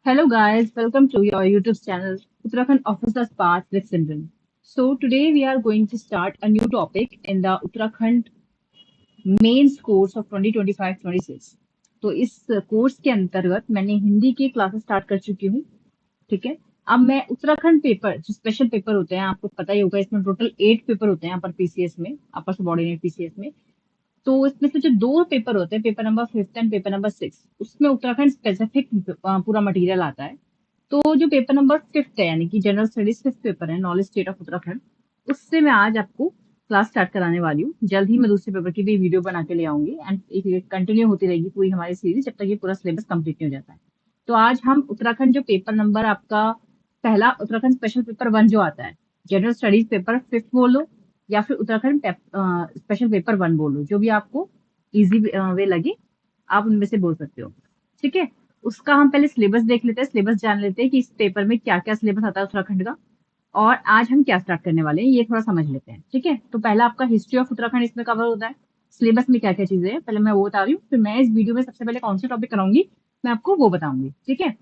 Hello guys, welcome to your YouTube channel Uttarakhand Officers Path with Simran. So today we are going to start a new topic in the Uttarakhand mains course of 2025-26। तो इस course के अंतर्गत मैंने हिंदी के classes start कर चुकी हूँ। ठीक है। अब मैं उत्तराखंड पेपर जो स्पेशल पेपर होते हैं आपको पता ही होगा, इसमें टोटल 8 पेपर होते हैं अपर पीसीएस में, अपर सबऑर्डिनेट पीसीएस में। तो इसमें से जो दो पेपर होते हैं, paper number 5 and paper number 6, उसमें उत्तराखंड स्पेसिफिक पूरा मटेरियल आता है। तो जो पेपर नंबर 5 है यानी कि जनरल स्टडीज 5th पेपर है, नॉलेज स्टेट ऑफ उत्तराखंड, उससे मैं आज आपको क्लास स्टार्ट कराने वाली हूँ। जल्द ही मैं दूसरे पेपर की भी वीडियो बना के ले आऊंगी एंड एक कंटिन्यू होती रहेगी पूरी हमारी सीरीज जब तक ये पूरा सिलेबस कंप्लीट नहीं हो जाता है। तो आज हम उत्तराखंड जो पेपर नंबर आपका पहला उत्तराखंड स्पेशल पेपर 1 जो आता है, जनरल स्टडीज पेपर 5 बोलो या फिर उत्तराखंड स्पेशल पेपर 1 बोलो, जो भी आपको इजी वे लगे आप उनमें से बोल सकते हो। ठीक है। उसका हम पहले सिलेबस देख लेते हैं, सिलेबस जान लेते हैं कि इस पेपर में क्या क्या सिलेबस आता है उत्तराखंड का, और आज हम क्या स्टार्ट करने वाले हैं ये थोड़ा समझ लेते हैं। ठीक है। तो पहला आपका हिस्ट्री ऑफ उत्तराखंड इसमें कवर होता है। सिलेबस में क्या क्या चीजें हैं पहले मैं वो बता रही हूँ, फिर मैं इस वीडियो में सबसे पहले कौन से टॉपिक कराऊंगी मैं आपको वो बताऊंगी। ठीक है।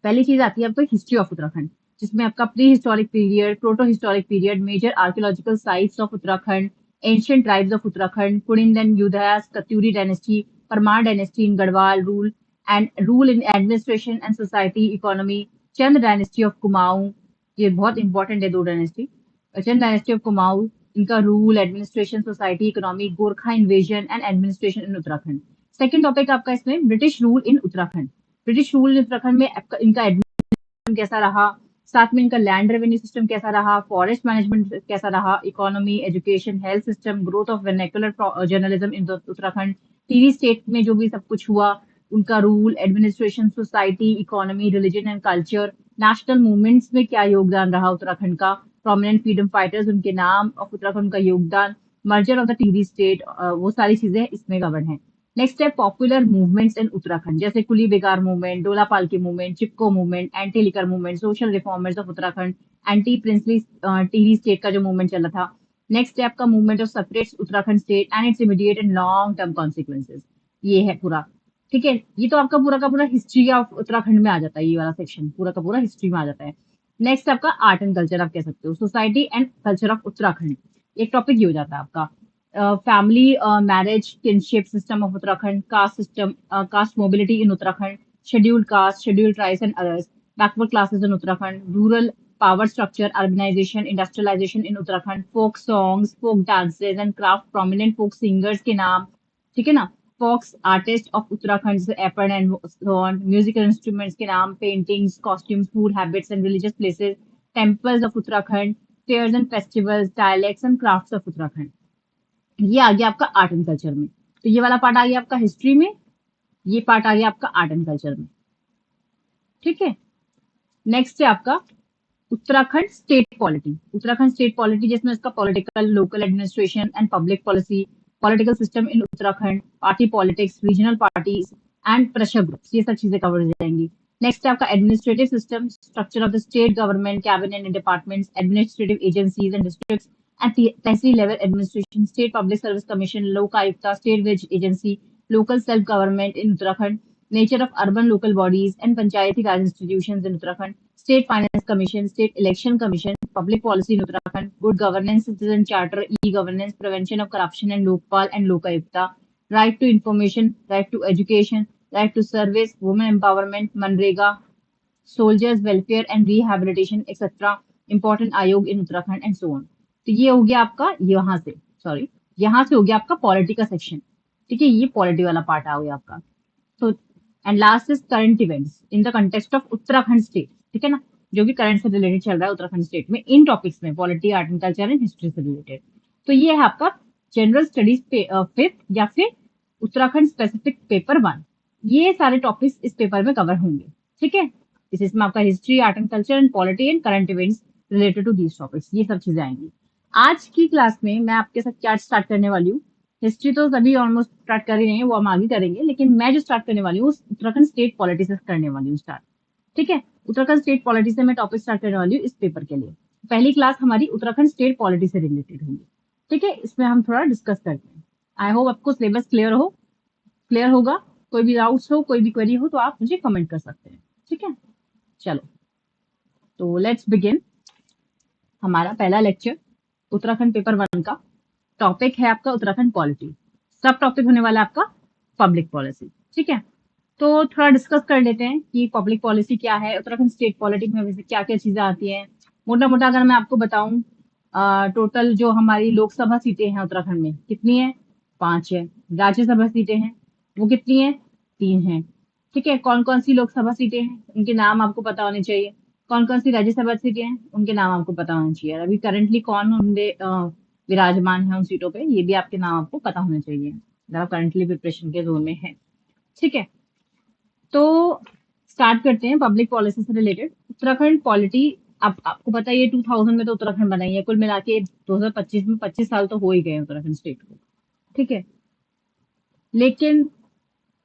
पहली चीज आती है आपको हिस्ट्री ऑफ उत्तराखंड, जिसमें आपका pre historic period, proto historic period, major archaeological sites of Uttarakhand, ancient tribes of Uttarakhand, Kunindan Yaudheyas Katyuri dynasty, Parmar dynasty in Garhwal rule and rule in administration and society economy, Chand dynasty of Kumaon, ये बहुत इंपॉर्टेंट है दो dynasty, Chand dynasty of Kumaon, इनका rule administration society economy, Gorkha invasion and administration in Uttarakhand. Second topic आपका इसमें British rule in Uttarakhand. British rule Uttarakhand में इनका administration कैसा रहा, साथ में इनका लैंड रेवेन्यू सिस्टम कैसा रहा, फॉरेस्ट मैनेजमेंट कैसा रहा, economy, education, health system, growth of vernacular journalism in Uttarakhand, TV state में जो भी सब कुछ हुआ, उनका rule, administration, society, economy, religion and culture, national movements में क्या योगदान रहा उत्तराखंड का, प्रोमिनेंट फ्रीडम फाइटर्स उनके नाम और उत्तराखंड का योगदान, merger of the TV state, वो सारी चीजें इसमें कवर हैं। नेक्स्ट है पॉपुलर मूवमेंट्स इन उत्तराखंड, जैसे कुली बेगार मूवमेंट, डोला पालकी movement, Chipko movement, anti liquor movement, social reformers of Uttarakhand, anti princely teary state का जो मूवमेंट चला था। नेक्स्ट है आपका movement of separate Uttarakhand state and it's immediate and long term consequences. ये है पूरा। ठीक है। ये तो आपका पूरा का पूरा हिस्ट्री ऑफ उत्तराखंड में आ जाता है, ये वाला सेक्शन पूरा का पूरा हिस्ट्री में आ जाता है। नेक्स्ट आपका आर्ट एंड कल्चर आप कह सकते हो, society and culture of Uttarakhand, एक टॉपिक ये हो जाता है आपका। family, marriage, kinship system of Uttarakhand, caste system, caste mobility in Uttarakhand, scheduled caste, scheduled tribes and others, backward classes in Uttarakhand, rural power structure, urbanization, industrialization in Uttarakhand, folk songs, folk dances and craft, prominent folk singers के नाम, ठीक है ना, folk artists of Uttarakhand जैसे एपन and so on, musical instruments के नाम, paintings, costumes, food habits and religious places, temples of Uttarakhand, fairs and festivals, dialects and crafts of Uttarakhand। ये आ गया आपका आर्ट एंड कल्चर में। तो ये वाला पार्ट आ गया आपका हिस्ट्री में, ये पार्ट आ गया आपका आर्ट एंड कल्चर में। ठीक है। नेक्स्ट है आपका Uttarakhand state polity. Uttarakhand state polity जिसमें इसका political, local administration and public policy, political system in Uttarakhand, party politics, regional parties and pressure groups, ये सब चीजें कवर हो जाएंगी। नेक्स्ट है आपका administrative system, structure of the state government, cabinet and departments, administrative agencies and districts and tehsil level administration, state public service commission, Lok Ayukta, state wage agency, local self government in Uttarakhand, nature of urban local bodies and Panchayati Raj institutions in Uttarakhand, State Finance Commission, State Election Commission, Public Policy in Uttarakhand, Good Governance, Citizen Charter, E-Governance, Prevention of Corruption and Lokpal and Lokayukta, Right to Information, Right to Education, Right to Service, Women Empowerment, Manrega, Soldiers Welfare and Rehabilitation, etc. Important आयोग in Uttarakhand and so on. तो ये हो गया आपका यहाँ से, sorry यहाँ से हो गया आपका पॉलिटी का सेक्शन। ठीक है। ये पॉलिटी वाला पार्ट आ गया आपका। तो and last is current events in the context of Uttarakhand state. ठीक है ना, जो भी करंट से रिलेटेड चल रहा है उत्तराखंड स्टेट में इन टॉपिक्स में, polity, art and culture and history से रिलेटेड। तो ये है आपका जनरल स्टडीज 5th या फिर उत्तराखंड स्पेसिफिक पेपर 1। ये सारे टॉपिक्स इस पेपर में कवर होंगे। ठीक है। इसमें आपका history, art and culture and polity and current events related to these topics, ये सब चीजें आएंगी। आज की क्लास में मैं आपके साथ क्या स्टार्ट करने वाली हूँ, हिस्ट्री तो सभी ऑलमोस्ट स्टार्ट कर ही रहे हैं, वो हम आगे करेंगे, लेकिन मैं जो स्टार्ट करने वाली हूँ उत्तराखंड स्टेट पॉलिटी से करने वाली हूँ स्टार्ट। ठीक है। उत्तराखंड स्टेट पॉलिटी से मैं टॉपिक स्टार्ट करने वाली हूँ इस पेपर के लिए। पहली क्लास हमारी उत्तराखंड स्टेट पॉलिटी से रिलेटेड होगी। ठीक है। इसमें हम थोड़ा डिस्कस करते हैं। आई होप आपको सिलेबस क्लियर होगा। कोई भी डाउट्स हो, कोई भी क्वेरी हो तो आप मुझे कमेंट कर सकते हैं। ठीक है, चलो तो लेट्स बिगिन हमारा पहला लेक्चर उत्तराखंड पेपर 1 का। टॉपिक है आपका उत्तराखंड पॉलिटी, सब टॉपिक होने वाला है आपका पब्लिक पॉलिसी। ठीक है, तो थोड़ा डिस्कस कर लेते हैं कि पब्लिक पॉलिसी क्या है, उत्तराखंड स्टेट पॉलिटिक्स में वैसे क्या क्या चीजें आती हैं। मोटा मोटा अगर मैं आपको बताऊं, टोटल जो हमारी लोकसभा सीटें हैं उत्तराखंड में कितनी है, 5 है। राज्यसभा सीटें हैं वो कितनी है, 3 है। ठीक है, कौन कौन सी लोकसभा सीटें हैं उनके नाम आपको पता होने चाहिए, कौन कौन सी राज्यसभा सीटें हैं उनके नाम आपको पता होने चाहिए, अभी करंटली कौन उनके विराजमान है उन सीटों पे, ये भी आपके नाम आपको पता होने चाहिए अगर आप करंटली प्रिपरेशन के जोन में है। ठीक है, तो स्टार्ट करते हैं पब्लिक पॉलिसी से रिलेटेड उत्तराखंड पॉलिटी। अब आपको पता है ये 2000 में तो उत्तराखंड बनाई है, कुल मिला के 2025 में 25 साल तो हो ही गए उत्तराखंड स्टेट को। ठीक है, लेकिन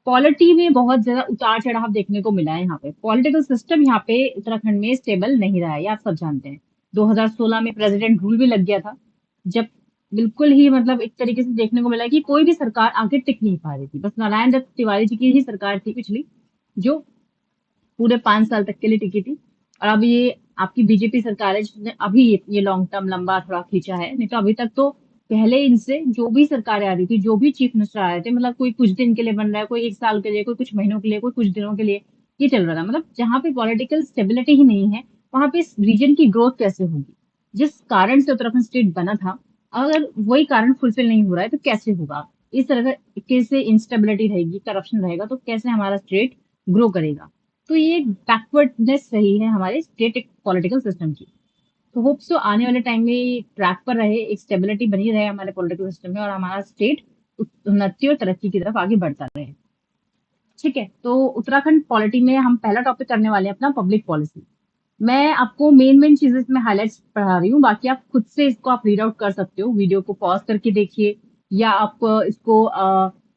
पॉलिटी में बहुत ज्यादा उतार चढ़ाव देखने को मिला है। यहाँ पे पॉलिटिकल सिस्टम यहाँ पे उत्तराखंड में स्टेबल नहीं रहा है, ये आप सब जानते हैं। 2016 में प्रेसिडेंट रूल भी लग गया था, जब बिल्कुल ही मतलब एक तरीके से देखने को मिला कि कोई भी सरकार आगे टिक नहीं पा रही थी। बस नारायण दत्त तिवारी जी की ही सरकार थी पिछली, जो पूरे 5 साल तक के लिए टिकी थी। और अब ये आपकी बीजेपी सरकार है जिसने अभी ये लॉन्ग टर्म लंबा थोड़ा खींचा है, नहीं तो अभी तक तो पहले इनसे जो भी सरकारें आ रही थी, जो भी चीफ मिनिस्टर आ रहे थे, मतलब कोई कुछ दिन के लिए बन रहा है, कोई 1 साल के लिए, कोई कुछ महीनों के लिए, कोई कुछ दिनों के लिए, ये चल रहा था। मतलब जहाँ पे पॉलिटिकल स्टेबिलिटी ही नहीं है, वहां पे इस रीजन की ग्रोथ कैसे होगी। जिस कारण से उत्तराखंड स्टेट बना था, अगर वही कारण फुलफिल नहीं हो रहा है तो कैसे होगा। इस तरह का कैसे इंस्टेबिलिटी रहेगी, करप्शन रहेगा, तो कैसे हमारा स्टेट ग्रो करेगा। तो ये बैकवर्डनेस रही है हमारे स्टेट पॉलिटिकल सिस्टम की। तो होप सो आने वाले टाइम में ट्रैक पर रहे, एक स्टेबिलिटी बनी रहे हमारे पॉलिटिकल सिस्टम में, और हमारा स्टेट उन्नति और तरक्की की तरफ आगे बढ़ता रहे। ठीक है, तो उत्तराखंड पॉलिटी में हम पहला टॉपिक करने वाले हैं अपना पब्लिक पॉलिसी। मैं आपको मेन मेन चीजें इसमें हाईलाइट्स पढ़ा रही हूँ, बाकी आप खुद से इसको आप रीड आउट कर सकते हो, वीडियो को पॉज करके देखिए, या आप इसको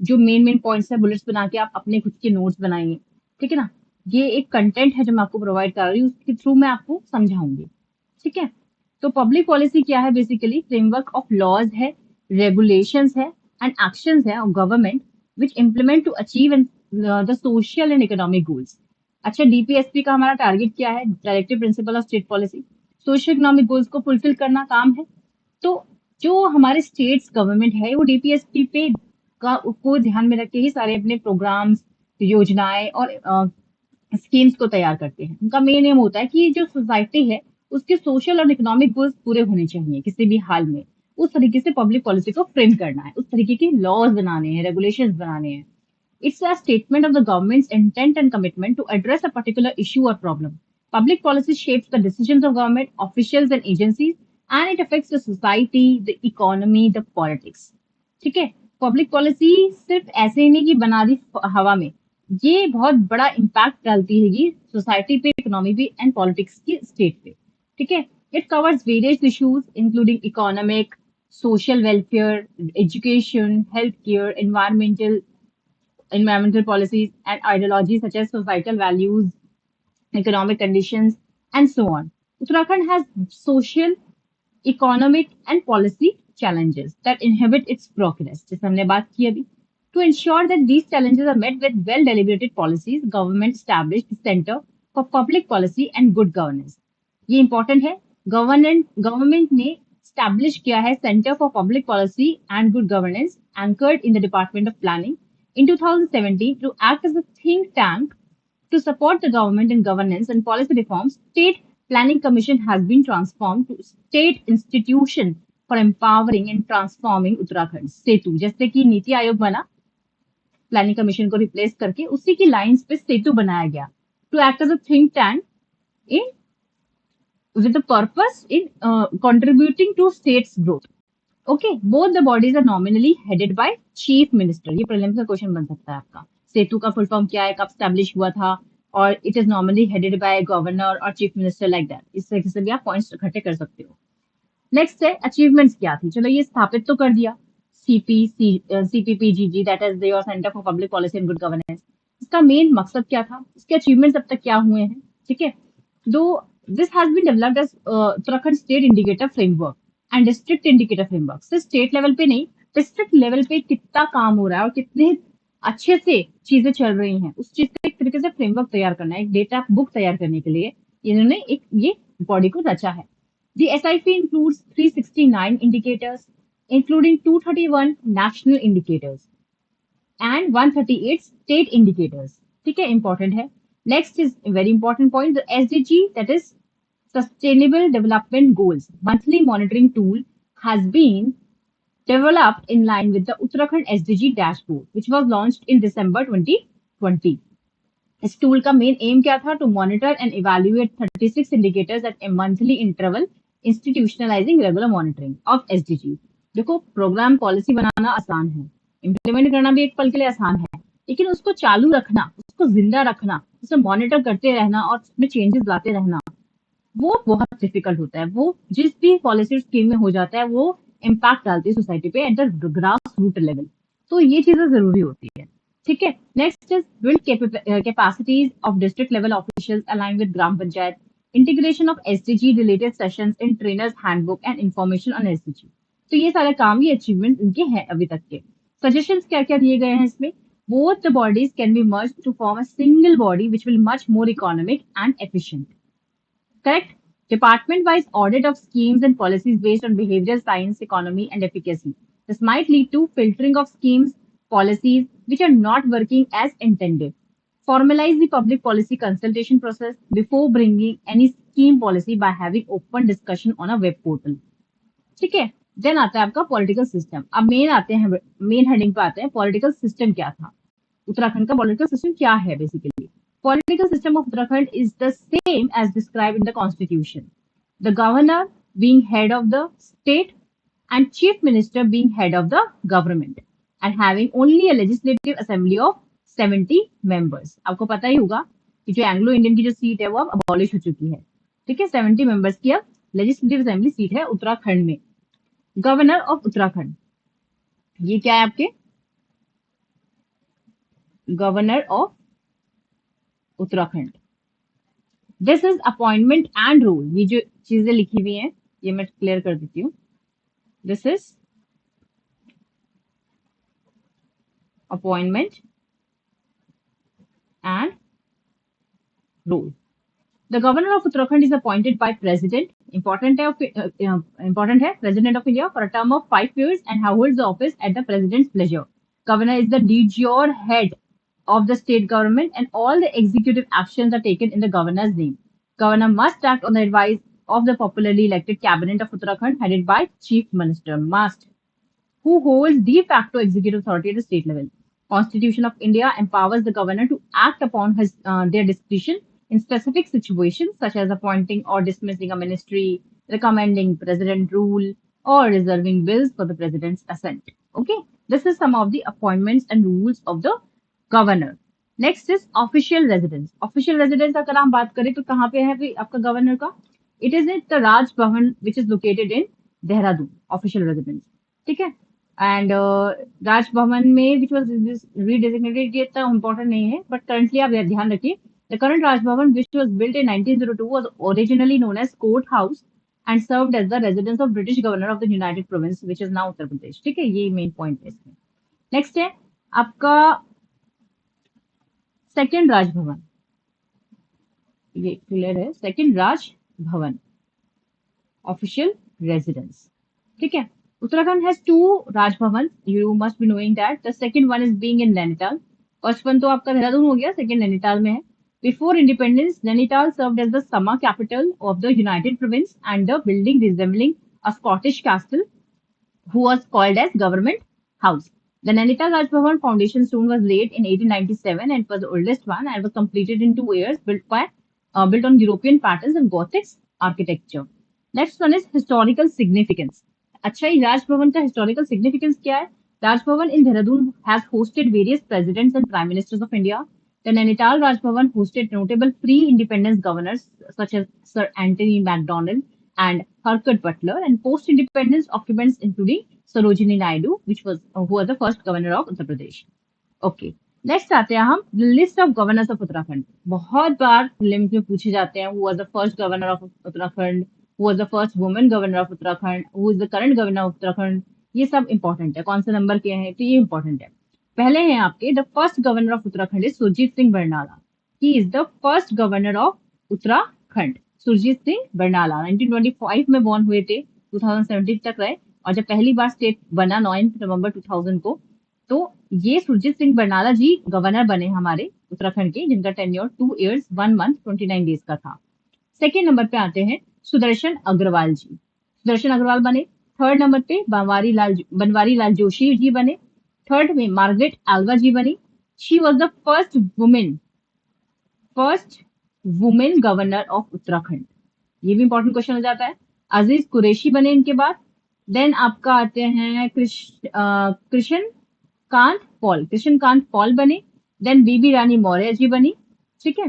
जो मेन मेन पॉइंट्स है बुलेट्स बना के आप अपने खुद के नोट्स बनाइए। ठीक है ना, ये एक कंटेंट है जो मैं आपको प्रोवाइड कर रही हूँ, उसके थ्रू मैं आपको समझाऊंगी। ठीक है, तो पब्लिक पॉलिसी क्या है, बेसिकली फ्रेमवर्क ऑफ लॉज है, रेगुलेशंस है एंड एक्शंस है of government which implement to achieve the social and economic goals. अच्छा, डीपीएसपी का हमारा टारगेट क्या है, directive principle of state policy, social economic goals को फुलफिल करना काम है। तो जो हमारे स्टेट्स गवर्नमेंट है वो डीपीएसपी पे को ध्यान में रख के ही सारे अपने प्रोग्राम्स, योजनाएं और स्कीम्स को तैयार करते हैं। उनका मेन एम होता है कि जो सोसाइटी है उसके सोशल और इकोनॉमिक गोल्स पूरे होने चाहिए किसी भी हाल में। उस तरीके से पब्लिक पॉलिसी को फ्रेम करना है, उस तरीके के लॉज बनाने हैं, रेगुलेशंस बनाने हैं। It's a statement of the government's intent and commitment to address a particular issue or problem. Public policy shapes the decisions of government officials and agencies, and it affects the society, the economy, the politics. ठीक है, public policy सिर्फ ऐसे ही नहीं कि बना दी हवा में, ये बहुत बड़ा इम्पैक्ट डालती है ये सोसाइटी पे, इकोनॉमी पे एंड पॉलिटिक्स की स्टेट पे। ठीक है, it covers various issues including economic, social welfare, education, healthcare, environmental policies, and ideologies such as societal values, economic conditions, and so on. Uttarakhand has social, economic, and policy challenges that inhibit its progress. जैसे हमने बात की अभी. To ensure that these challenges are met with well-deliberated policies, government established the Center for Public Policy and Good Governance. ये important है. Government ने establish किया है Center for Public Policy and Good Governance, anchored in the Department of Planning in 2017 to act as a think tank to support the government in governance and policy reforms. State Planning Commission has been transformed to state institution for empowering and transforming Uttarakhand. सेतु, जैसे कि नीति आयोग बना planning commission को replace करके, उसी की lines पे सेतु बनाया गया, to act as a think tank in with the purpose in contributing to state's growth. Okay, both the bodies are nominally headed by chief minister. ये प्रीलिम्स का क्वेश्चन बन सकता है आपका। सेतु का फुल फॉर्म क्या है, कब स्टैब्लिश हुआ था, और it is normally headed by governor और चीफ मिनिस्टर, लाइक दैट। इस तरीके से भी आप पॉइंट्स इकट्ठे कर सकते हो। नेक्स्ट है अचीवमेंट्स क्या थी। चलो, ये स्थापित तो कर दिया, CPPGG, that is your centre for public policy and good governance. इसका मेन मकसद क्या था, इसके अचीवमेंट्स अब तक क्या हुए हैं। ठीक है, दो this has been developed as Uttarakhand state indicator framework and district indicator framework. सिर्फ स्टेट लेवल पे नहीं, डिस्ट्रिक्ट लेवल पे कितना काम हो रहा है और कितने अच्छे से चीजें चल रही हैं, उस चीज का एक तरीके से फ्रेमवर्क तैयार करना है, एक डेटा बुक तैयार करने के लिए इन्होंने एक ये बॉडी को रचा है। The SIP includes 369 indicators, including 231 national indicators and 138 state indicators. ठीक है, important है। Next is a very important point, the SDG, that is Sustainable Development Goals monthly monitoring tool has been developed in line with the Uttarakhand SDG dashboard, which was launched in December 2020. इस tool का main aim क्या था? To monitor and evaluate 36 indicators at a monthly interval, institutionalising regular monitoring of SDG. देखो, programme policy बनाना आसान है, implement करना भी एक पल के लिए आसान है, लेकिन उसको चालू रखना, उसको जिंदा रखना, उसे मॉनिटर करते रहना और उसमें चेंजेस लाते रहना, वो बहुत डिफिकल्ट होता है। वो जिस भी पॉलिसी स्कीम में हो जाता है, वो इम्पैक्ट डालती है सोसाइटी पे at the grass root level. तो ये चीजें जरूरी होती है। ठीक है, next is build capacities of district level officials align with gram panchayat, integration of SDG related sessions in trainers handbook and information on SDG. तो ये सारे काम, ये अचीवमेंट उनके हैं अभी तक के। सजेशंस क्या क्या दिए गए हैं इसमें? both the bodies can be merged to form a single body which will much more economic and efficient. Correct? Department-wise audit of schemes and policies based on behavioral science, economy, and efficacy. This might lead to filtering of schemes, policies which are not working as intended. Formalize the public policy consultation process before bringing any scheme policy by having open discussion on a web portal. ठीक है, then आता है आपका political system. अब main heading पे आते हैं, political system क्या था, उत्तराखंड का पॉलिटिकल सिस्टम क्या है basically. Political system of Uttarakhand is the same as described in the constitution. The governor being head of the state and chief minister being head of the government and having only a legislative assembly of 70 members. आपको पता ही होगा कि जो Anglo Indian की जो seat है वो अब अबॉलिश हो चुकी है। ठीक है, 70 मेंबर्स की अब लेजिस्लेटिव असेंबली सीट है उत्तराखंड में। गवर्नर ऑफ उत्तराखंड, ये क्या है आपके? Governor of Uttarakhand. This is appointment and rule. ये जो चीजें लिखी हुई हैं ये मैं क्लियर कर देती हूँ। This is appointment and rule. The governor of Uttarakhand is appointed by president, important है, president of India for a term of 5 years and holds the office at the president's pleasure. Governor is the de jure head of the state government and all the executive actions are taken in the governor's name. Governor must act on the advice of the popularly elected cabinet of Uttarakhand headed by chief minister, who holds de facto executive authority at the state level. Constitution of India empowers the governor to act upon their discretion in specific situations such as appointing or dismissing a ministry, recommending president rule, or reserving bills for the president's assent. Okay, this is some of the appointments and rules of the governor. Next is official residence. Official residence अगर हम बात करें तो कहाँ पे है भी आपका गवर्नर का? It is in the Raj Bhavan which is located in Dehradun, official residence. ठीक है, एंड राजभवन में विच वॉज रीडेजिग्नेटेड, ये इतना इंपॉर्टेंट नहीं है, बट करंटली आप ध्यान रखिए the current Raj Bhavan which was built in 1902 was originally known as Court House and served as the residence of British Governor of the United Province, which is now Uttar Pradesh. ठीक है, ये मेन पॉइंट है इसमें। Next है आपका सेकेंड राजभवन, ये clear है, second Raj Bhavan official residence. ठीक है, Uttarakhand has 2 Rajbhavan, you must be knowing that. The second one is being in Nainital. First one तो आपका देहरादून हो गया, सेकंड नैनीताल में है। Before independence Nainital served as the summer capital of the United Province and the building resembling a Scottish castle who was called as Government House. The Nainital Raj Bhavan foundation stone was laid in 1897 and was the oldest one and was completed in 2 years, built on European patterns and Gothic architecture. Next one is historical significance. अच्छा, ये राज भवन का historical significance क्या है? Raj Bhavan in Dehradun has hosted various presidents and prime ministers of India. The Nainital Raj Bhavan hosted notable pre-independence governors such as Sir Anthony MacDonald and Harcourt Butler, and post-independence occupants including Sarojini Naidu, who was the first governor of Uttar Pradesh. Okay, next आते हैं हम list of governors of Uttarakhand. बहुत बार prelims में पूछे जाते हैं, who was the first governor of Uttarakhand, who was the first women governor of Uttarakhand, who is the current governor of Uttarakhand. ये सब इंपॉर्टेंट है, कौन से नंबर के हैं तो ये इंपॉर्टेंट है। पहले हैं आपके the first governor of Uttarakhand is Surjit Singh Barnala. He is the first governor of Uttarakhand. Surjit Singh Barnala 1925 में बॉर्न हुए थे, 2017 तक रहे, और जब पहली बार स्टेट बना 9 नवंबर 2000 को, तो ये सुरजीत सिंह बरनाला जी गवर्नर बने हमारे उत्तराखंड के, जिनका टेन्योर 2 years 1 month 29 days का था। सेकेंड नंबर पे आते हैं सुदर्शन अग्रवाल जी। सुदर्शन अग्रवाल बने। थर्ड नंबर पे बनवारी लाल जोशी जी बने। थर्ड में मार्गरेट एल्वा जी बनी। She was the first women governor of Uttarakhand. ये भी इंपॉर्टेंट क्वेश्चन हो जाता है। अजीज कुरैशी बने इनके बाद। देन आपका आते हैं कृष्ण कांत पॉल बने। देन बीबी रानी मौर्य जी बनी। ठीक है।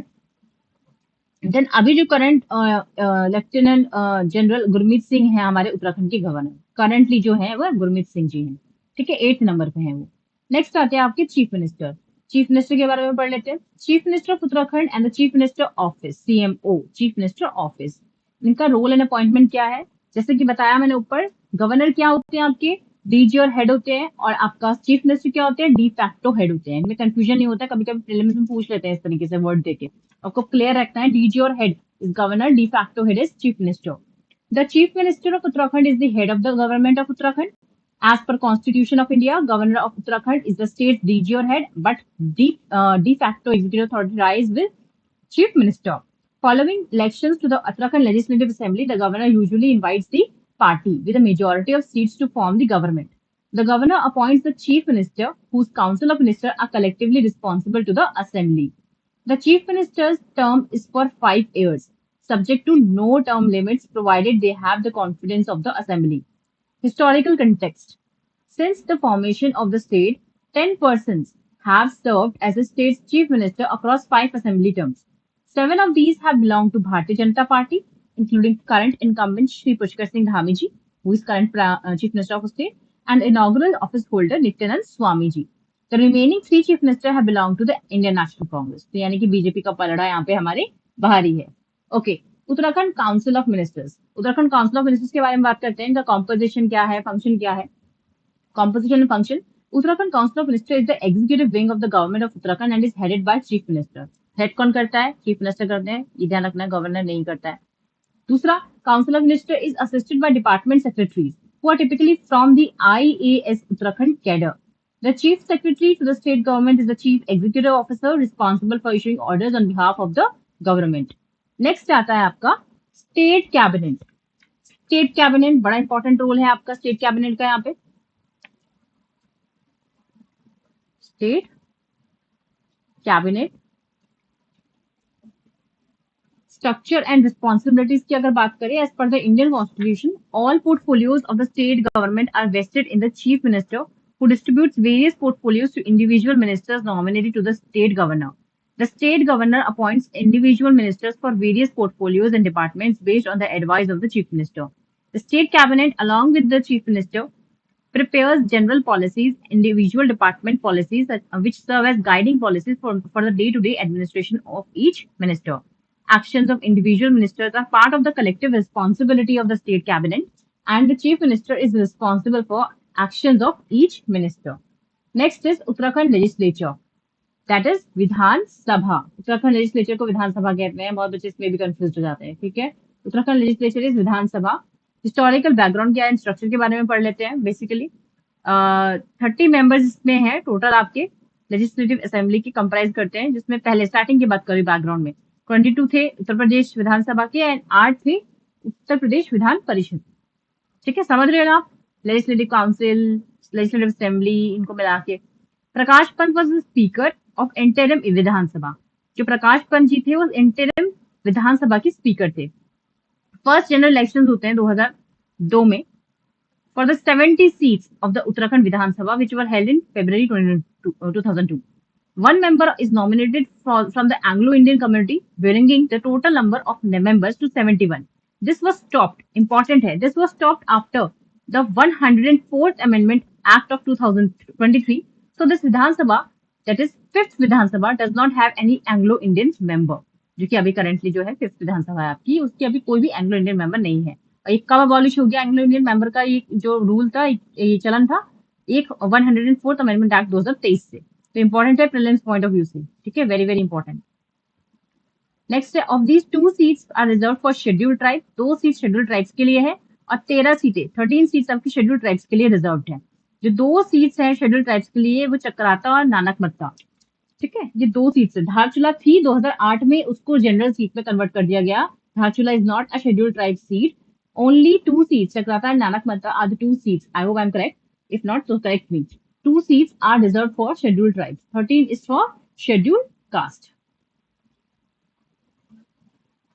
देन अभी जो current lieutenant general Gurmeet Singh है हमारे उत्तराखंड के गवर्नर, करंटली जो है वह गुरमीत सिंह जी हैं। ठीक है, 8th नंबर पे है वो। नेक्स्ट आते हैं आपके चीफ मिनिस्टर। चीफ मिनिस्टर के बारे में पढ़ लेते हैं। Chief minister of Uttarakhand and the chief minister office, CMO, chief minister office, इनका रोल एंड अपॉइंटमेंट क्या है? जैसे कि बताया मैंने ऊपर, गवर्नर क्या होते हैं आपके? डीजी और हेड होते हैं, और आपका चीफ मिनिस्टर क्या होते हैं? डी फैक्टो हेड होते हैं। इनमें कंफ्यूजन नहीं होता, कभी कभी प्रीलिम्स में पूछ लेते हैं इस तरीके से वर्ड देके, आपको क्लियर रखना है। डीजी और head is governor, de facto head is chief minister. The chief minister of Uttarakhand is the head of the government of Uttarakhand. As per Constitution of India, Governor of Uttarakhand is the state's DG or head, but de facto executive authority lies with Chief Minister. Following elections to the Uttarakhand Legislative Assembly, the governor usually invites the party with a majority of seats to form the government. The governor appoints the chief minister, whose council of ministers are collectively responsible to the assembly. The chief minister's term is for 5 years, subject to no term limits, provided they have the confidence of the assembly. Historical context. Since the formation of the state, 10 persons have served as the state's chief minister across 5 assembly terms. 7 of these have belonged to Bharatiya Janata Party, including current incumbent Shri Pushkar Singh Dhami ji, who is current chief minister of the state, and inaugural office holder Nityanand Swami ji. The remaining 3 chief ministers have belonged to the Indian National Congress. तो यानी कि BJP का पलड़ा यहाँ पे हमारे बाहर ही है। Okay, Uttarakhand council of ministers. Uttarakhand council of ministers के बारे में बात करते हैं। इनका कॉम्पोजिशन क्या है, फंक्शन क्या है? Composition and function. Uttarakhand Council of Ministers is the executive wing of the government of Uttarakhand and is headed by Chief Minister. Head कौन करता है? चीफ मिनिस्टर करते हैं, ये ध्यान रखना, गवर्नर नहीं करता है। दूसरा, council of minister is assisted by department secretaries who are typically from the IAS Uttarakhand cadre. The chief secretary to the state government is the chief executive officer responsible for issuing orders on behalf of the government. Next आता है आपका state cabinet. State cabinet बड़ा important role है आपका state cabinet का। यहाँ पे state cabinet structure and responsibilities की अगर बात करें, as per the Indian constitution, all portfolios of the state government are vested in the chief minister who distributes various portfolios to individual ministers nominated to the state governor. The state governor appoints individual ministers for various portfolios and departments based on the advice of the chief minister. The state cabinet, along with the chief minister, prepares general policies, individual department policies which serve as guiding policies for the day-to-day administration of each minister. Actions of individual ministers are part of the collective responsibility of the state cabinet, and the chief minister is responsible for actions of each minister. Next is Uttarakhand legislature, that is Vidhan Sabha. Uttarakhand legislature को विधान सभा कहते हैं, बहुत बच्चे इसमें भी confuse हो जाते हैं। ठीक है, Uttarakhand legislature is Vidhan Sabha. Historical background क्या है, स्ट्रक्चर के बारे में पढ़ लेते हैं। बेसिकली 30 मेंबर्स इसमें हैं टोटल, आपके लेजिस्लेटिव असेंबली की कंप्राइज करते हैं, जिसमें पहले स्टार्टिंग की बात करें बैकग्राउंड में 22 थे उत्तर प्रदेश विधानसभा के एंड 8 थे उत्तर प्रदेश विधान परिषद। ठीक है, समझ रहे हो आप? लेजिस्लेटिव काउंसिल, लेजिस्लेटिव असेंबली, इनको मिला के। Prakash Pant was speaker of interim Vidhansabha. जो प्रकाश पंत जी थे वो इंटरिम विधानसभा के स्पीकर थे। फर्स्ट जनरल इलेक्शंस होते हैं 2002 में for the 70 seats of the Uttarakhand Vidhan Sabha which were held in February 2002. One member is nominated from the Anglo-Indian community, bringing the total number of members to 71. This was stopped. Important है, this was stopped after the 104th Amendment Act of 2023. So this Vidhan Sabha, that is 5th Vidhan Sabha, does not have any Anglo-Indian member. जो कि अभी currently जो है 5th Vidhan Sabha है आपकी, उसकी अभी कोई भी एंग्लो इंडियन मेंबर नहीं है। और एक कब अबॉलिश हो गया एंग्लो इंडियन मेंबर का ये जो रूल था, ये चलन था, एक 104th अमेंडमेंट एक्ट 2023 से। तो इंपॉर्टेंट है प्रीलिम्स पॉइंट ऑफ व्यू से, ठीक है, वेरी वेरी इंपॉर्टेंट। नेक्स्ट है, of these 2 seats are reserve for scheduled tribe, 2 seat scheduled tribes के लिए है और 13 सीट्स आपकी शेड्यूल्ड ट्राइब्स के लिए रिजर्व्ड है। जो 2 सीट्स हैं शेड्यूल्ड ट्राइब्स के लिए वो चक्राता और नानक मत्ता, ठीक है, ये 2 सीट्स है। धारचूला थी 2008 में, उसको जनरल सीट में कन्वर्ट कर दिया गया। Dharchula is not a scheduled tribe seat, only 2 seats Chakrata and Nanak Matta are the 2 seats. I hope I'm correct. If not, so correct me. 2 seats are reserved for scheduled tribes. 13 is for scheduled caste.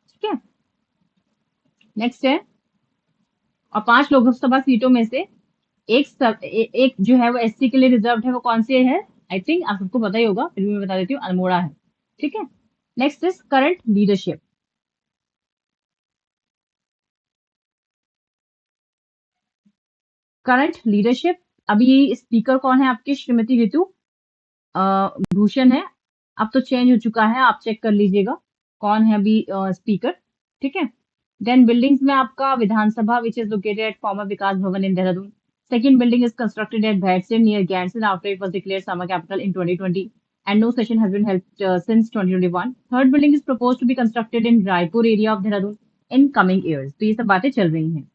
ठीक है, next है, और 5 लोकसभा सीटों में से एक जो है वो एससी के लिए रिजर्व है। वो कौन से है? आई थिंक आप सबको पता ही होगा, फिर भी मैं बता देती हूँ, अल्मोड़ा है। ठीक है, next is current leadership. Current leadership, अभी स्पीकर कौन है आपके? श्रीमती ऋतु भूषण है। अब तो चेंज हो चुका है, आप चेक कर लीजिएगा कौन है अभी स्पीकर। ठीक है, देन बिल्डिंग्स में आपका Vidhansabha which is located at former Vikas Bhavan in Dehradun. Second building is constructed at Bhaitsim near Gyansen after it was declared summer capital in 2020 and no session has been held since 2021. Third building is proposed to be constructed in Raipur area of Dehradun in coming years. तो ये सब बातें चल रही हैं।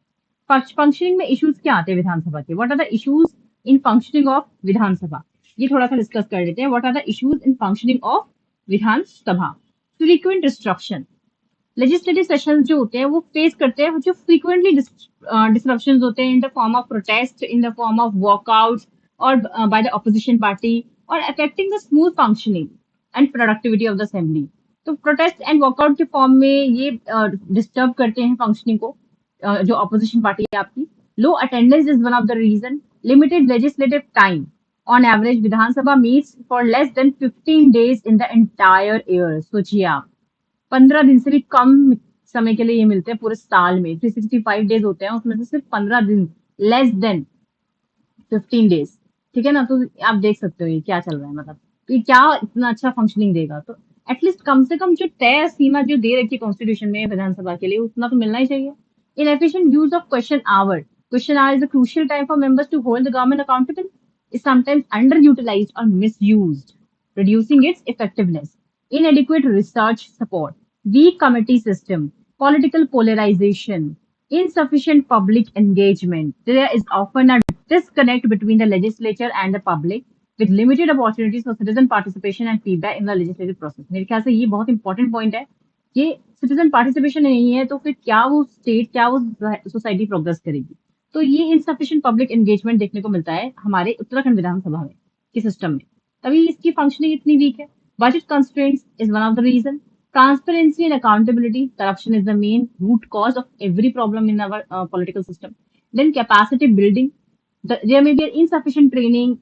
Functioning में issues क्या आते हैं विधानसभा के? What are the issues in functioning of Vidhansabha? ये थोड़ा सा डिस्कस कर लेते हैं। What are the issues in functioning of Vidhansabha? Frequent destruction, legislative sessions जो होते हैं वो फेस करते हैं जो फ्रीक्वेंटली डिसरप्शंस होते हैं in the form of protest, in the form of walkouts और बाय द ऑपोजिशन पार्टी और affecting the smooth functioning and productivity of the assembly. तो प्रोटेस्ट एंड वॉकआउट के फॉर्म में ये डिस्टर्ब करते हैं फंक्शनिंग को, जो ऑपोजिशन पार्टी है आपकी। Low attendance is one of the reason. Limited legislative time, on average Vidhansabha meets for less than 15 days in the entire year. सोचिए आप, 15 दिन से भी कम समय के लिए ये मिलते हैं पूरे साल में। 365 डेज होते हैं, उसमें से सिर्फ 15 दिन, लेस देन 15 डेज। ठीक है ना, तो आप देख सकते हो ये क्या चल रहा है, मतलब तो ये क्या इतना अच्छा फंक्शनिंग देगा। तो एटलीस्ट कम से कम जो तय सीमा जो दे रखी है कॉन्स्टिट्यूशन में विधानसभा के लिए, उतना तो मिलना ही चाहिए। Inefficient use of question hour. Question hour is a crucial time for members to hold the government accountable. Is sometimes underutilized or misused, reducing its effectiveness. Inadequate research support. Weak committee system. Political polarization. Insufficient public engagement. There is often a disconnect between the legislature and the public, with limited opportunities for citizen participation and feedback in the legislative process. मेरे ख्याल से ये बहुत important point है। ये citizen participation नहीं है तो फिर क्या वो स्टेट, क्या वो सोसाइटी प्रोग्रेस करेगी? तो ये इनसफिशिएंट पब्लिक एंगेजमेंट देखने को मिलता है हमारे उत्तराखंड विधानसभा में के सिस्टम में, तभी इसकी फंक्शनिंग इतनी वीक है। Budget constraints is one of the reason. Transparency and accountability, corruption is the main root cause of every problem in our political system. Then capacity building, there may be insufficient training,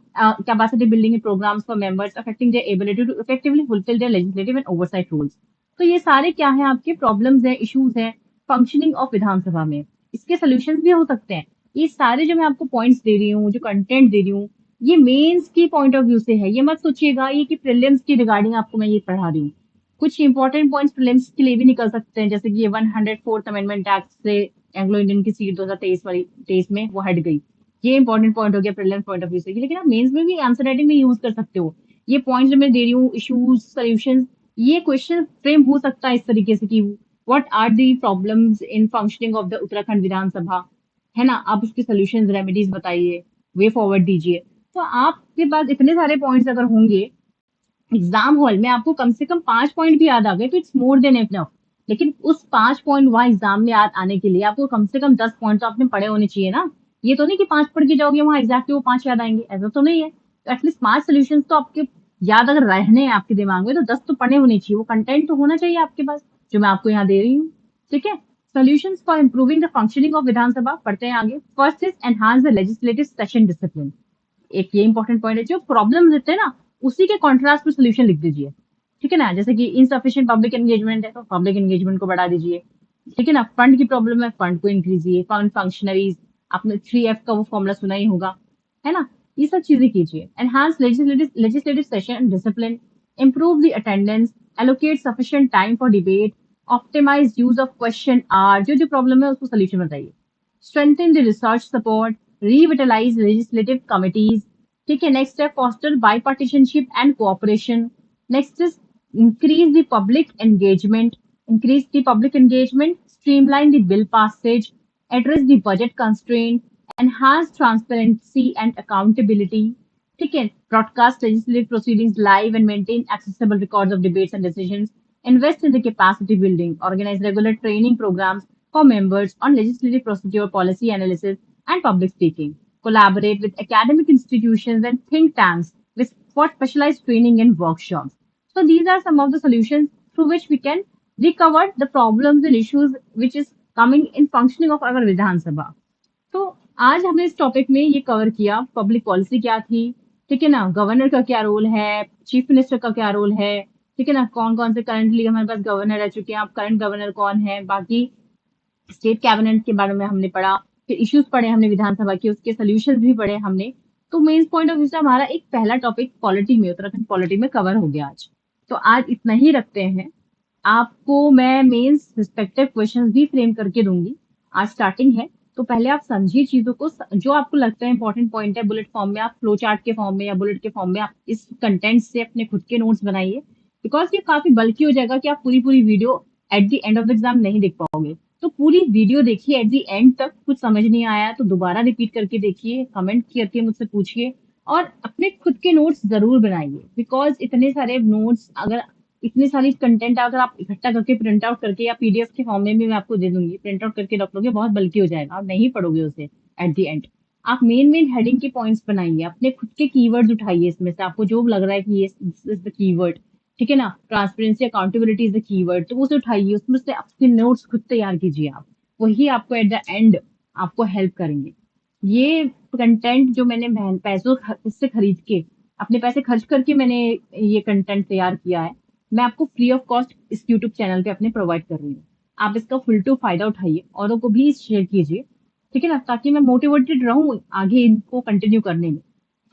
capacity building programs for members, affecting their ability to effectively fulfill their legislative and oversight roles. तो ये सारे क्या है आपके problems हैं, issues हैं functioning of विधानसभा में। इसके सोल्यूशन भी हो सकते हैं। ये सारे जो मैं आपको पॉइंट्स दे रही हूँ, जो कंटेंट दे रही हूँ, ये मेंस की पॉइंट ऑफ व्यू से है। ये मत सोचिएगा ये कि प्रीलिम्स की रिगार्डिंग आपको मैं ये पढ़ा रही हूँ। कुछ इंपॉर्टेंट पॉइंट्स प्रीलिम्स के लिए भी निकल सकते हैं, जैसे कि ये 104th अमेंडमेंट एक्ट से एंग्लो इंडियन की सीट 2023 में वो हट गई। ये इंपॉर्टेंट पॉइंट हो गया प्रीलिम्स पॉइंट ऑफ व्यू से। लेकिन आप मेंस में भी आंसर राइटिंग में यूज कर सकते हो। ये पॉइंट्स जो मैं दे रही हूँ, इश्यूज, सॉल्यूशंस, ये क्वेश्चन फ्रेम हो सकता है इस तरीके से कि what are the problems in functioning of the Uttarakhand Vidhansabha, है ना। आप उसके सोल्यूशंस, रेमेडीज बताइए, वे फॉरवर्ड दीजिए। तो आपके पास इतने सारे पॉइंट्स अगर होंगे एग्जाम हॉल में, आपको कम से कम 5 पॉइंट भी याद आ गए तो इट्स मोर देन इनफ। लेकिन उस 5 पॉइंट वहां एग्जाम में याद आने के लिए आपको कम से कम 10 पॉइंट तो आपने पढ़े होने चाहिए ना। ये तो नहीं कि 5 पढ़ के जाओगे वहां एग्जैक्टली वो 5 याद आएंगे, ऐसा तो नहीं है। तो एटलीस्ट 5 सोल्यूशन तो आपके याद अगर रहने हैं आपके दिमाग में, तो 10 तो पढ़े होने चाहिए। वो कंटेंट तो होना चाहिए आपके पास जो मैं आपको यहाँ दे रही हूँ। ठीक है, solutions for improving the functioning of Vidhansabha, पढ़ते हैं आगे। First is enhance the legislative session discipline. एक ये इंपॉर्टेंट पॉइंट है, जो प्रॉब्लम देते हैं ना उसी के कॉन्ट्रास्ट में सोल्यूशन लिख दीजिए। ठीक है ना, जैसे कि इनसफिशिएंट पब्लिक एंगेजमेंट है तो पब्लिक एंगेजमेंट को बढ़ा दीजिए। ठीक है ना, फंड की प्रॉब्लम है, फंड को इंक्रीज कीजिए। फंड फंक्शनरीज, आपने 3F का वो फॉर्मूला सुना ही होगा, है ना। ये सब चीजें कीजिए। Enhance legislative session discipline, improve the attendance, allocate sufficient time for debate, optimize use of question hour, जो जो प्रॉब्लम है उसको सोल्यूशन बताइए। Strengthen the research support, revitalize legislative committees, ठीक है, नेक्स्ट है foster bipartisanship and cooperation. Next is increase the public engagement, streamline the bill passage, address the budget constraint, enhance transparency and accountability. ठीक है, broadcast legislative proceedings live and maintain accessible records of debates and decisions. Invest in the capacity building. Organize regular training programs for members on legislative procedure, policy analysis, and public speaking. Collaborate with academic institutions and think tanks for specialized training and workshops. So these are some of the solutions through which we can recover the problems and issues which is coming in functioning of our Vidhan Sabha. तो आज हमने इस topic में ये cover किया public policy क्या थी, ठीक है ना, गवर्नर का क्या रोल है, चीफ मिनिस्टर का क्या रोल है, ठीक है ना, कौन कौन से करंटली हमारे पास गवर्नर रह चुके हैं, अब करंट गवर्नर कौन है, बाकी स्टेट कैबिनेट के बारे में हमने पढ़ा, फिर इश्यूज पढ़े हमने विधानसभा के, उसके सोल्यूशन भी पढ़े हमने। तो मेन पॉइंट ऑफ व्यू से हमारा एक पहला टॉपिक पॉलिटी में, उत्तराखंड पॉलिटी में कवर हो गया आज। तो आज इतना ही रखते हैं। आपको मैं मेंस रिस्पेक्टिव क्वेश्चंस भी फ्रेम करके दूंगी। आज स्टार्टिंग है तो पहले आप समझिए चीजों को, जो आपको लगता है इंपॉर्टेंट पॉइंट है बुलेट फॉर्म में, आप फ्लो चार्ट के फॉर्म में या बुलेट के फॉर्म में आप इस कंटेंट से अपने खुद के नोट्स बनाइए, बिकॉज ये काफी बल्कि हो जाएगा कि आप पूरी पूरी video at the end of the exam नहीं देख पाओगे। तो पूरी वीडियो देखिए एट द एंड तक, कुछ समझ नहीं आया तो दोबारा रिपीट करके देखिए, कमेंट करके मुझसे पूछिए और अपने खुद के नोट्स जरूर बनाइए, बिकॉज इतने सारे नोट्स, अगर इतनी सारी कंटेंट अगर आप इकट्ठा करके प्रिंट आउट करके या पीडीएफ के फॉर्म में भी मैं आपको दे दूंगी, प्रिंट आउट करके रख लोगे, बहुत बल्कि हो जाएगा, आप नहीं पढ़ोगे उसे एट द एंड। आप मेन मेन हेडिंग के पॉइंट्स बनाइए, अपने खुद के कीवर्ड्स उठाइए, इसमें से आपको जो लग रहा है कि ये इज द कीवर्ड, ठीक है ना, transparency accountability is the keyword, तो उसे उठाइए, उसमें से अपने नोट्स खुद तैयार कीजिए आप, वही आपको एट द एंड आपको हेल्प करेंगे। ये कंटेंट जो मैंने पैसों से खरीद के, अपने पैसे खर्च करके मैंने ये कंटेंट तैयार किया है, मैं आपको फ्री ऑफ कॉस्ट इस यूट्यूब चैनल पे अपने प्रोवाइड कर रही हूँ। आप इसका फुल टू फायदा उठाइए, औरों को भी शेयर कीजिए, ठीक है ना, ताकि मैं मोटिवेटेड रहूं आगे इनको कंटिन्यू करने में।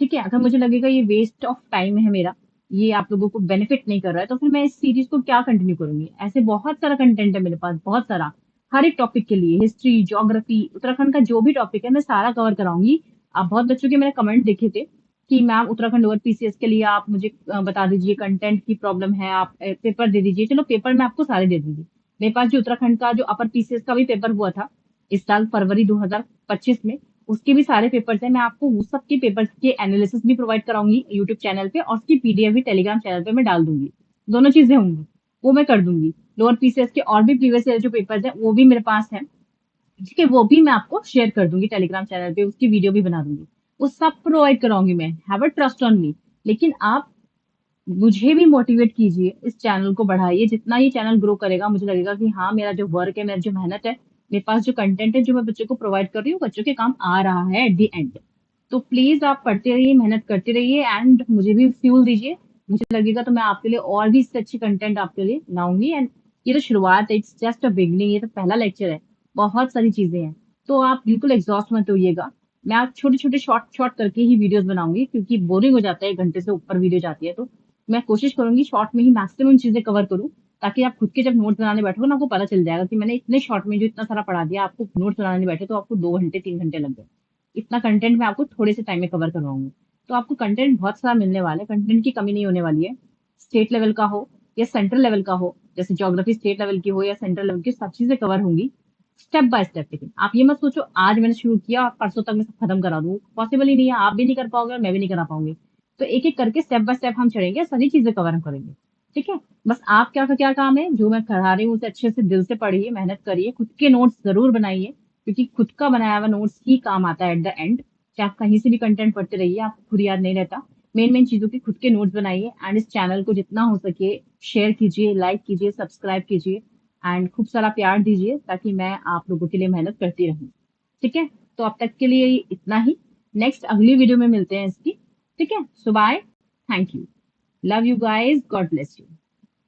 ठीक है, अगर मुझे लगेगा ये वेस्ट ऑफ टाइम है मेरा, ये आप लोगों को बेनिफिट नहीं कर रहा है, तो फिर मैं इस सीरीज को क्या कंटिन्यू करूंगी। ऐसे बहुत सारा कंटेंट है मेरे पास, बहुत सारा, हर एक टॉपिक के लिए, हिस्ट्री, ज्योग्राफी, उत्तराखंड का जो भी टॉपिक है मैं सारा कवर कराऊंगी। आप बहुत बच्चों के मैंने कमेंट देखे थे कि मैम उत्तराखंड ओवर पीसीएस के लिए आप मुझे बता दीजिए, कंटेंट की प्रॉब्लम है, आप पेपर दे दीजिए। चलो पेपर मैं आपको सारे दे दूंगी। मेरे पास जो उत्तराखंड का जो अपर पीसीएस का भी पेपर हुआ था इस साल फरवरी 2025 में, उसके भी सारे पेपर्स हैं, मैं आपको उस सब के पेपर्स के एनालिसिस भी प्रोवाइड कराऊंगी यूट्यूब चैनल पे, और उसकी पीडीएफ भी टेलीग्राम चैनल पे मैं डाल दूंगी। दोनों चीजें होंगी, वो मैं कर दूंगी। लोअर पीसीएस के और भी प्रीवियस ईयर जो पेपर्स हैं वो भी मेरे पास हैं, ठीक है, वो भी मैं आपको शेयर कर दूंगी टेलीग्राम चैनल पे, उसकी वीडियो भी बना दूंगी, वो सब प्रोवाइड कराऊंगी मैं। Have a trust on me. लेकिन आप मुझे भी मोटिवेट कीजिए, इस चैनल को बढ़ाइए, जितना ये चैनल ग्रो करेगा मुझे लगेगा कि हाँ, मेरा जो वर्क है, मेरा जो मेहनत है, मेरे पास जो कंटेंट है जो मैं बच्चों को प्रोवाइड कर रही हूँ, बच्चों के काम आ रहा है एट द एंड। तो प्लीज आप पढ़ते रहिए, मेहनत करते रहिए एंड मुझे भी फ्यूल दीजिए। मुझे लगेगा तो मैं आपके लिए और भी इससे अच्छी कंटेंट आपके लिए लाऊंगी। एंड ये तो शुरुआत है, इट्स जस्ट अ बिगनिंग, ये तो पहला लेक्चर है, बहुत सारी चीजें हैं। तो आप बिल्कुल एग्जॉस्ट मत होइएगा। मैं आप छोटे छोटे शॉर्ट शॉर्ट करके ही वीडियोस बनाऊंगी, क्योंकि बोरिंग हो जाता है, 1 घंटे से ऊपर वीडियो जाती है, तो मैं कोशिश करूंगी शॉर्ट में ही मैक्सिमम चीजें कवर करूं, ताकि आप खुद के जब नोट्स बनाने बैठो ना, आपको पता चल जाएगा कि मैंने इतने शॉर्ट में जो इतना सारा पढ़ा दिया, आपको नोट्स बनाने बैठे तो आपको 2 घंटे 3 घंटे लग गए। इतना कंटेंट मैं आपको थोड़े से टाइम में कवर करवाऊंगी। तो आपको कंटेंट बहुत सारा मिलने वाला है, कंटेंट की कमी नहीं होने वाली है। स्टेट लेवल का हो या सेंट्रल लेवल का हो, जैसे ज्योग्राफी स्टेट लेवल की हो या सेंट्रल लेवल की, सब चीजें कवर होंगी स्टेप बाय स्टेप। लेकिन आप ये मत सोचो आज मैंने शुरू किया और परसों तक मैं सब खत्म करा दूं, पॉसिबल ही नहीं है, आप भी नहीं कर पाओगे और मैं भी नहीं करा पाऊंगी। तो एक एक करके स्टेप बाय स्टेप हम चढ़ेंगे, सारी चीजें कवर करेंगे, ठीक है। बस आप क्या काम है, जो मैं करा रही हूँ उसे अच्छे से दिल से पढ़िए, मेहनत करिए, खुद के नोट्स जरूर बनाइए, क्योंकि खुद का बनाया हुआ नोट्स ही काम आता है एट द एंड। चाहे आप कहीं से भी कंटेंट पढ़ते रहिए, आपको खुद याद नहीं रहता। मेन मेन चीजों के खुद के नोट्स बनाइए एंड इस चैनल को जितना हो सके शेयर कीजिए, लाइक कीजिए, सब्सक्राइब कीजिए एंड खूब सारा प्यार दीजिए, ताकि मैं आप लोगों के लिए मेहनत करती रहूं, ठीक है। तो अब तक के लिए इतना ही, नेक्स्ट अगली वीडियो में मिलते हैं इसकी, ठीक है। So bye, thank you, love you guys, God bless you.